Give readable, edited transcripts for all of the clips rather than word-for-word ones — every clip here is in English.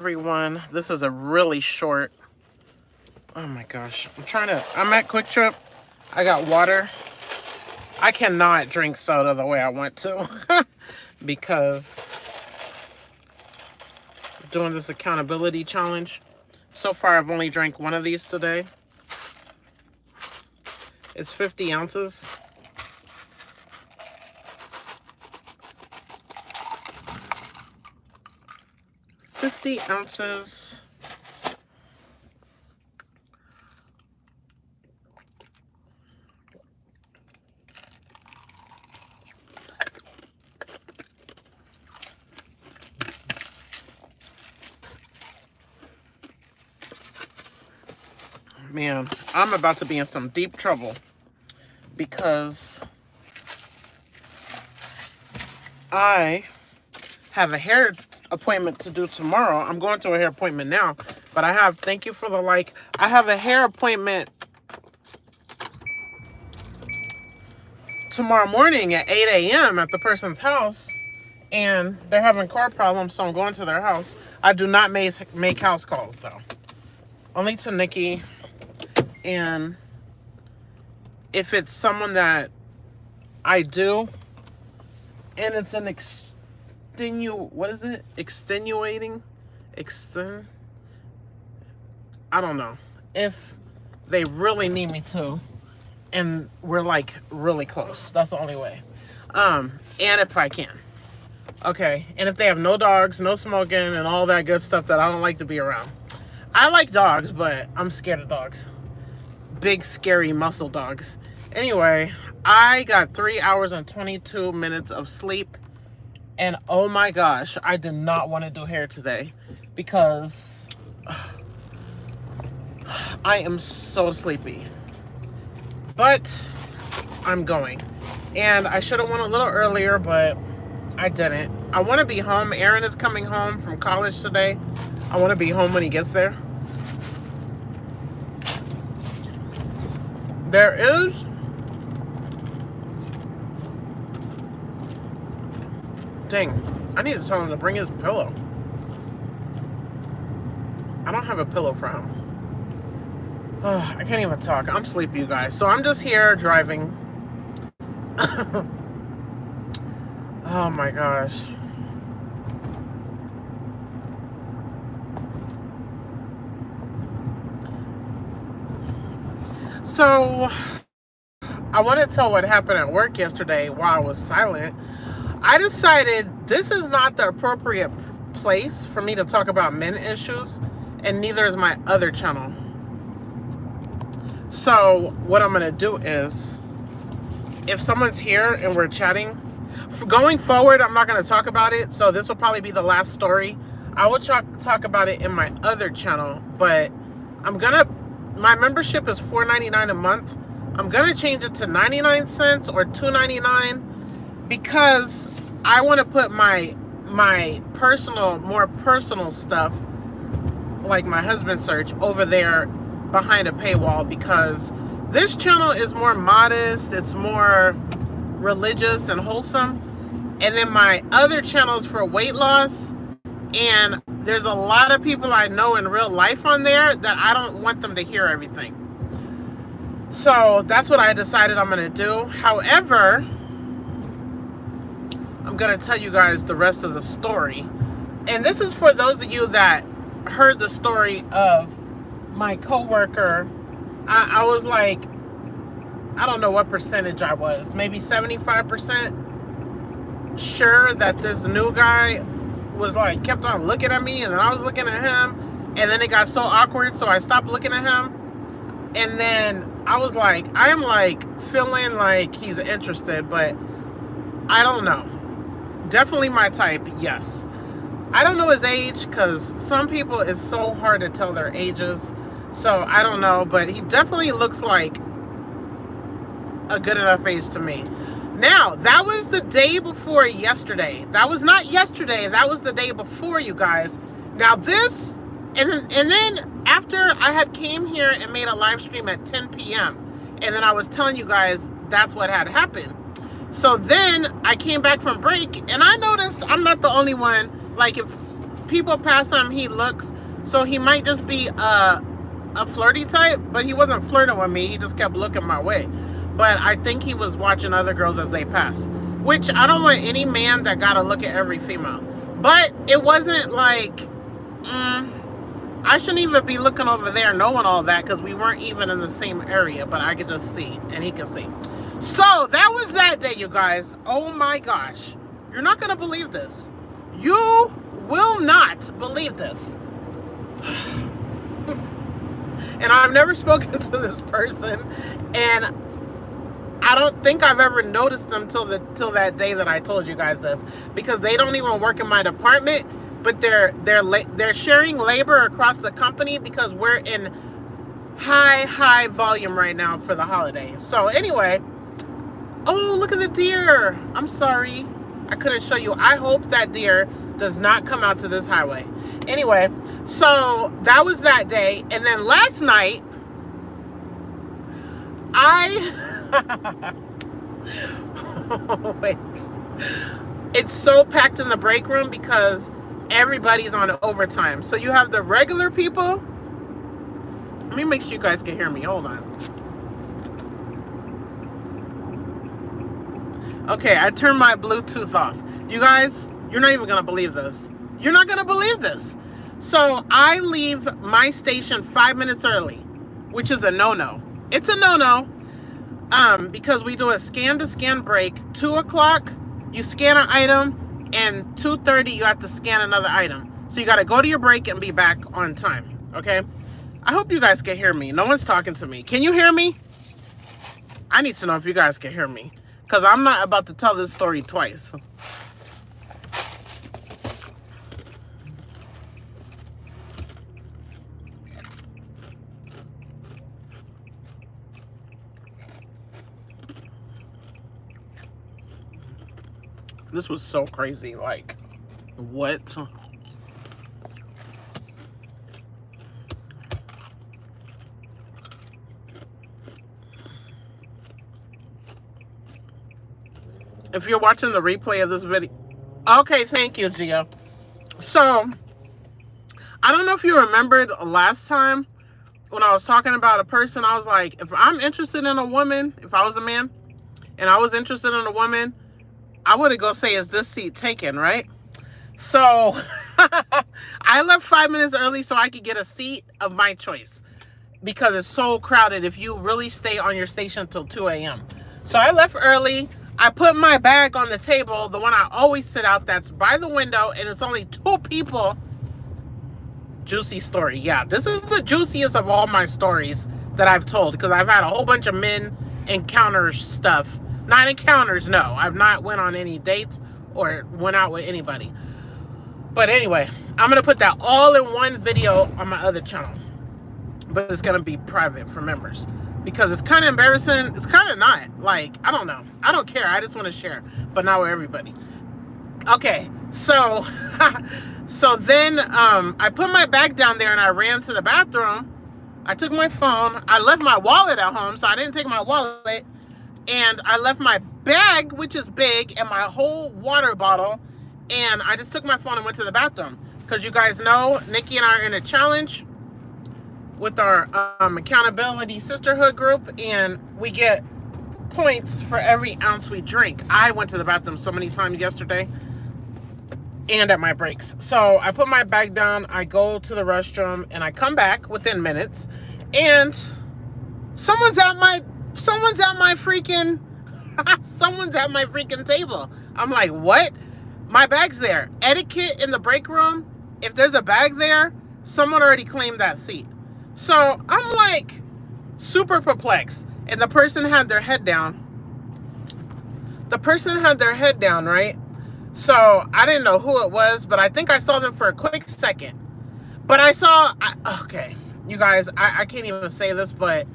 Everyone, this is a really short, oh my gosh, I'm at Quick Trip. I got water. I cannot drink soda the way I want to because doing this accountability challenge. So far, I've only drank one of these today. It's 50 ounces. Man, I'm about to be in some deep trouble because I have a hair appointment to do tomorrow. I'm going to a hair appointment now, but thank you for the like. I have a hair appointment tomorrow morning at 8 a.m. at the person's house, and they're having car problems, so I'm going to their house. I do not make house calls, though. Only to Nikki, and if it's someone that I do, and it's an I don't know. If they really need me to, and we're like really close. That's the only way. And if I can. Okay. And if they have no dogs, no smoking, and all that good stuff that I don't like to be around. I like dogs, but I'm scared of dogs. Big, scary muscle dogs. Anyway, I got 3 hours and 22 minutes of sleep. And oh my gosh, I did not want to do hair today because I am so sleepy. But I'm going. And I should have went a little earlier, but I didn't. I want to be home. Aaron is coming home from college today. I want to be home when he gets there. There is dang, I need to tell him to bring his pillow. I don't have a pillow for him. Oh, I can't even talk. I'm sleepy, you guys. So I'm just here driving. Oh my gosh. So I want to tell what happened at work yesterday while I was silent. I decided this is not the appropriate place for me to talk about men issues, and neither is my other channel. So what I'm going to do is, if someone's here and we're chatting, going forward, I'm not going to talk about it. So this will probably be the last story. I will talk about it in my other channel, but my membership is $4.99 a month. I'm going to change it to 99 cents or $2.99 because I want to put my more personal stuff, like my husband's search, over there behind a paywall, because this channel is more modest, it's more religious and wholesome, and then my other channel is for weight loss, and there's a lot of people I know in real life on there that I don't want them to hear everything. So that's what I decided I'm going to do. However, I'm going to tell you guys the rest of the story. And this is for those of you that heard the story of my coworker. I was like, I don't know what percentage I was, maybe 75% sure that this new guy was like, kept on looking at me, and then I was looking at him, and then it got so awkward, so I stopped looking at him. And then I was like, I am like feeling like he's interested, but I don't know. Definitely my type, yes. I don't know his age, because some people, it's so hard to tell their ages. So I don't know, but he definitely looks like a good enough age to me. Now, that was the day before yesterday. That was not yesterday. That was the day before, you guys. Now this, and then after I had came here and made a live stream at 10 p.m. And then I was telling you guys that's what had happened. So then I came back from break, and I noticed I'm not the only one. Like, if people pass him, he looks, so he might just be a flirty type, but he wasn't flirting with me. He just kept looking my way. But I think he was watching other girls as they passed, which I don't want any man that got to look at every female. But it wasn't like, I shouldn't even be looking over there knowing all that, because we weren't even in the same area, but I could just see, and he could see. So that was that day, you guys. Oh my gosh. You're not going to believe this. You will not believe this. And I've never spoken to this person, and I don't think I've ever noticed them till that day that I told you guys this, because they don't even work in my department, but they're sharing labor across the company, because we're in high volume right now for the holiday. So anyway, oh, look at the deer. I'm sorry I couldn't show you. I hope that deer does not come out to this highway. Anyway, so that was that day. And then last night, oh, wait. It's so packed in the break room because everybody's on overtime. So you have the regular people. Let me make sure you guys can hear me. Hold on. Okay, I turned my Bluetooth off. You guys, you're not even going to believe this. You're not going to believe this. So I leave my station 5 minutes early, which is a no-no. It's a no-no because we do a scan-to-scan break. 2 o'clock, you scan an item, and 2:30, you have to scan another item. So you got to go to your break and be back on time, okay? I hope you guys can hear me. No one's talking to me. Can you hear me? I need to know if you guys can hear me, because I'm not about to tell this story twice. This was so crazy. Like, what? If you're watching the replay of this video, okay, thank you, Gia. So, I don't know if you remembered last time when I was talking about a person, I was like, if I'm interested in a woman, if I was a man, and I was interested in a woman, I would go say, is this seat taken, right? So, I left 5 minutes early so I could get a seat of my choice, because it's so crowded if you really stay on your station till 2 a.m. So I left early. I put my bag on the table, the one I always sit out, that's by the window, and it's only 2 people. Juicy story. Yeah, this is the juiciest of all my stories that I've told, because I've had a whole bunch of men encounter stuff. Not encounters, no. I've not went on any dates or went out with anybody. But anyway, I'm going to put that all in one video on my other channel. But it's going to be private for members, because it's kind of embarrassing. It's kind of not. Like, I don't know. I don't care. I just want to share, but not with everybody. Okay, so so then I put my bag down there and I ran to the bathroom. I took my phone. I left my wallet at home, so I didn't take my wallet. And I left my bag, which is big, and my whole water bottle. And I just took my phone and went to the bathroom. Because you guys know, Nikki and I are in a challenge with our accountability sisterhood group, and we get points for every ounce we drink. I went to the bathroom so many times yesterday and at my breaks. So I put my bag down, I go to the restroom, and I come back within minutes, and someone's at my freaking table. I'm like, what? My bag's there. Etiquette in the break room, if there's a bag there, someone already claimed that seat. So I'm like super perplexed. And the person had their head down. Right? So I didn't know who it was, but I think I saw them for a quick second. But okay, you guys, I can't even say this, but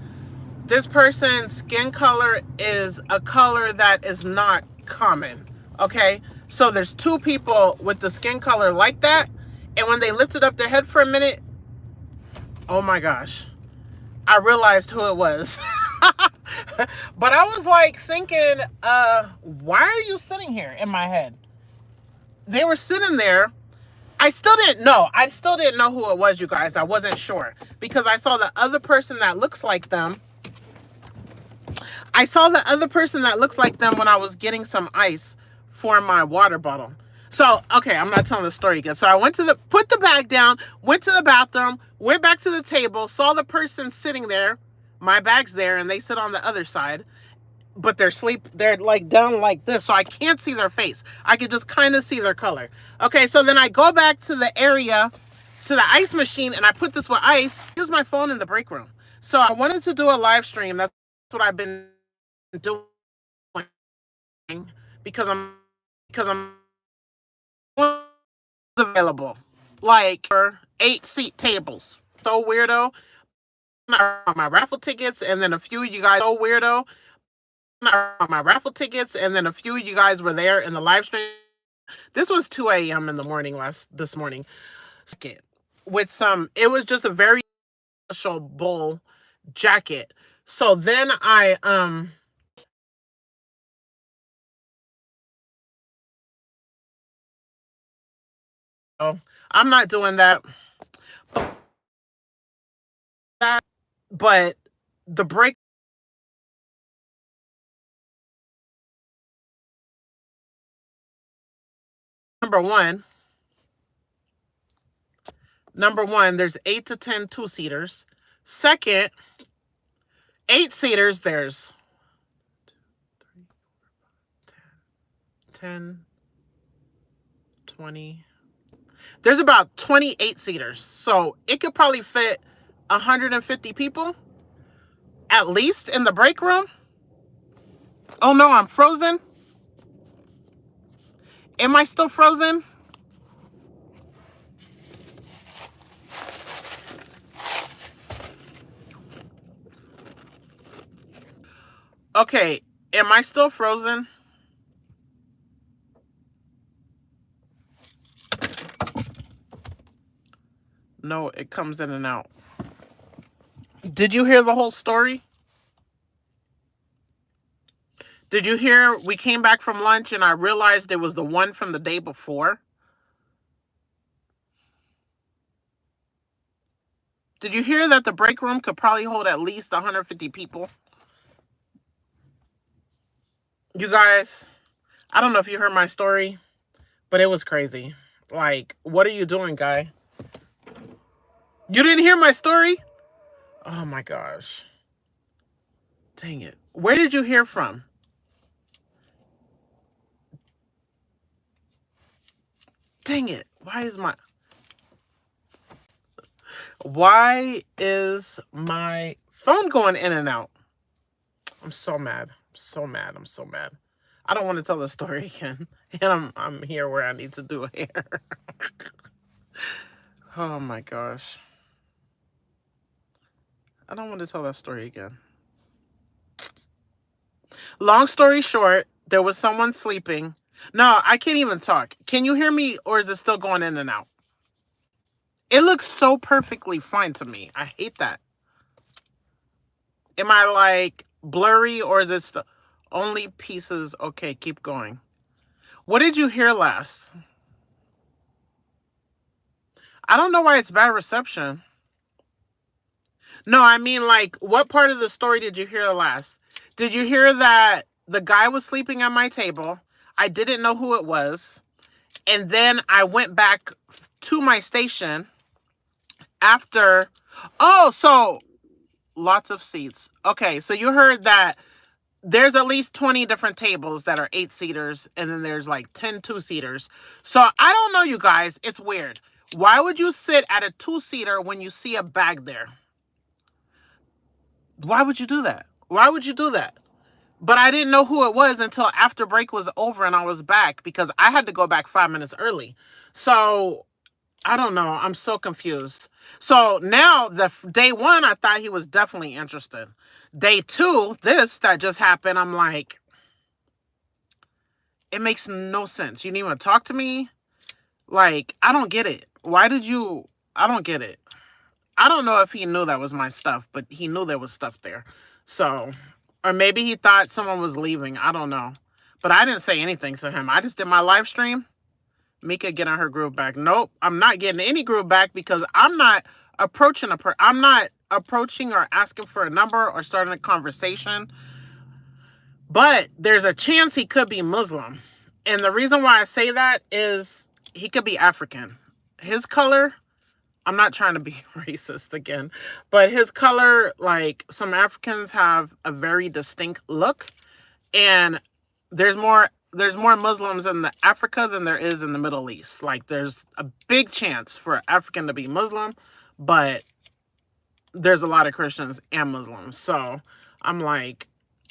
this person's skin color is a color that is not common, okay? So there's 2 people with the skin color like that, and when they lifted up their head for a minute, oh my gosh, I realized who it was. But I was like thinking, why are you sitting here in my head? They were sitting there. I still didn't know. I still didn't know who it was, you guys. I wasn't sure because I saw the other person that looks like them. I saw the other person that looks like them when I was getting some ice for my water bottle. So, okay, I'm not telling the story again. So I went to put the bag down, went to the bathroom, went back to the table, saw the person sitting there. My bag's there and they sit on the other side, but they're like down like this. So I can't see their face. I could just kind of see their color. Okay, so then I go back to the area, to the ice machine, and I put this with ice. Use my phone in the break room. So I wanted to do a live stream. That's what I've been doing because I'm available like for 8-seat tables. So weirdo. My raffle tickets, and then a few of you guys so weirdo. My raffle tickets, and then a few of you guys were there in the live stream. This was 2 a.m. in the morning this morning. With some, it was just a very special bowl jacket. So then I'm not doing that. But the break number one, there's 8 to 10 two-seaters. Second, 8-seaters, there's 10, 20. There's about 28 seaters. So it could probably fit 150 people at least in the break room. Oh no, I'm frozen. Am I still frozen? Okay, am I still frozen? No, it comes in and out. Did you hear the whole story? Did you hear we came back from lunch and I realized it was the one from the day before? Did you hear that the break room could probably hold at least 150 people? You guys, I don't know if you heard my story, but it was crazy. Like, what are you doing, guy? You didn't hear my story? Oh my gosh. Dang it. Where did you hear from? Dang it. Why is my phone going in and out? I'm so mad. I'm so mad. I don't want to tell the story again. And I'm here where I need to do hair. Oh my gosh. I don't want to tell that story again. Long story short, there was someone sleeping. No, I can't even talk. Can you hear me, or is it still going in and out? It looks so perfectly fine to me. I hate that. Am I like blurry, or is it only pieces? Okay, keep going. What did you hear last? I don't know why it's bad reception. No, I mean, like, what part of the story did you hear last? Did you hear that the guy was sleeping at my table? I didn't know who it was. And then I went back to my station after. Oh, so lots of seats. Okay, so you heard that there's at least 20 different tables that are 8-seaters, and then there's like 10 two-seaters. So I don't know, you guys. It's weird. Why would you sit at a 2-seater when you see a bag there? Why would you do that? Why would you do that? But I didn't know who it was until after break was over and I was back because I had to go back 5 minutes early. So I don't know. I'm so confused. So now day one, I thought he was definitely interested. Day two, that just happened. I'm like, it makes no sense. You didn't even talk to me. Like, I don't get it. I don't get it. I don't know if he knew that was my stuff, but he knew there was stuff there. So, or maybe he thought someone was leaving. I don't know. But I didn't say anything to him. I just did my live stream. Mieka getting her groove back. Nope, I'm not getting any groove back because I'm not approaching I'm not approaching or asking for a number or starting a conversation. But there's a chance he could be Muslim. And the reason why I say that is he could be African. His color, I'm not trying to be racist again, but his color, like some Africans have a very distinct look. And there's more Muslims in Africa than there is in the Middle East. Like there's a big chance for African to be Muslim, but there's a lot of Christians and Muslims. So I'm like,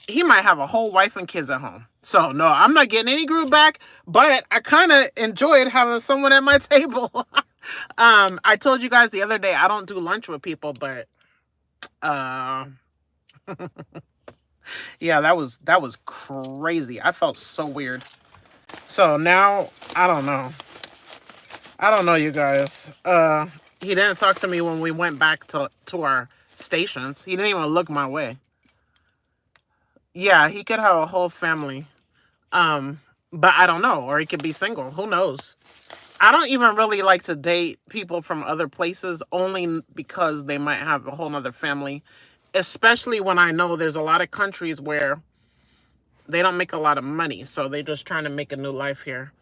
he might have a whole wife and kids at home. So no, I'm not getting any groove back, but I kind of enjoyed having someone at my table. I told you guys the other day, I don't do lunch with people, but yeah, that was crazy. I felt so weird. So now, I don't know, you guys. He didn't talk to me when we went back to our stations. He didn't even look my way. Yeah, he could have a whole family. But I don't know. Or he could be single. Who knows? I don't even really like to date people from other places only because they might have a whole nother family. Especially when I know there's a lot of countries where they don't make a lot of money. So they're just trying to make a new life here.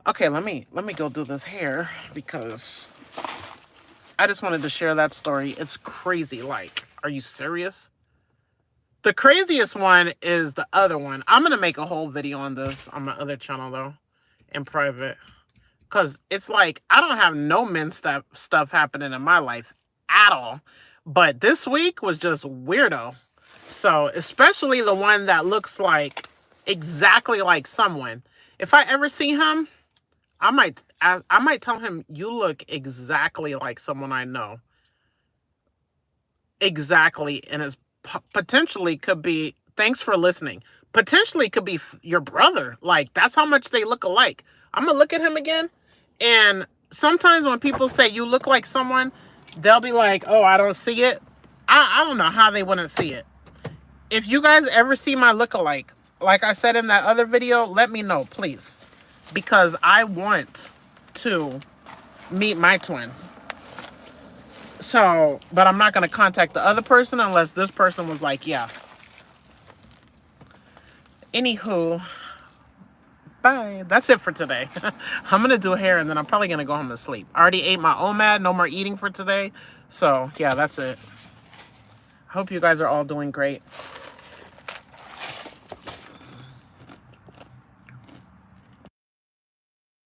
Okay, let me go do this hair because I just wanted to share that story. It's crazy. Like, are you serious? The craziest one is the other one. I'm going to make a whole video on this on my other channel, though, in private. Because it's like, I don't have no men stuff happening in my life at all. But this week was just weirdo. So, especially the one that looks like exactly like someone. If I ever see him, I might tell him, you look exactly like someone I know. Exactly. And it's potentially could be, thanks for listening, potentially could be your brother. Like, that's how much they look alike. I'm gonna look at him again, and sometimes when people say you look like someone, they'll be like, oh, I don't see it. I don't know how they wouldn't see it. If you guys ever see my look-alike, like I said in that other video, let me know, please, because I want to meet my twin. So, but I'm not going to contact the other person unless this person was like, yeah. Anywho, bye. That's it for today. I'm going to do hair and then I'm probably going to go home and sleep. I already ate my OMAD. No more eating for today. So, yeah, that's it. Hope you guys are all doing great.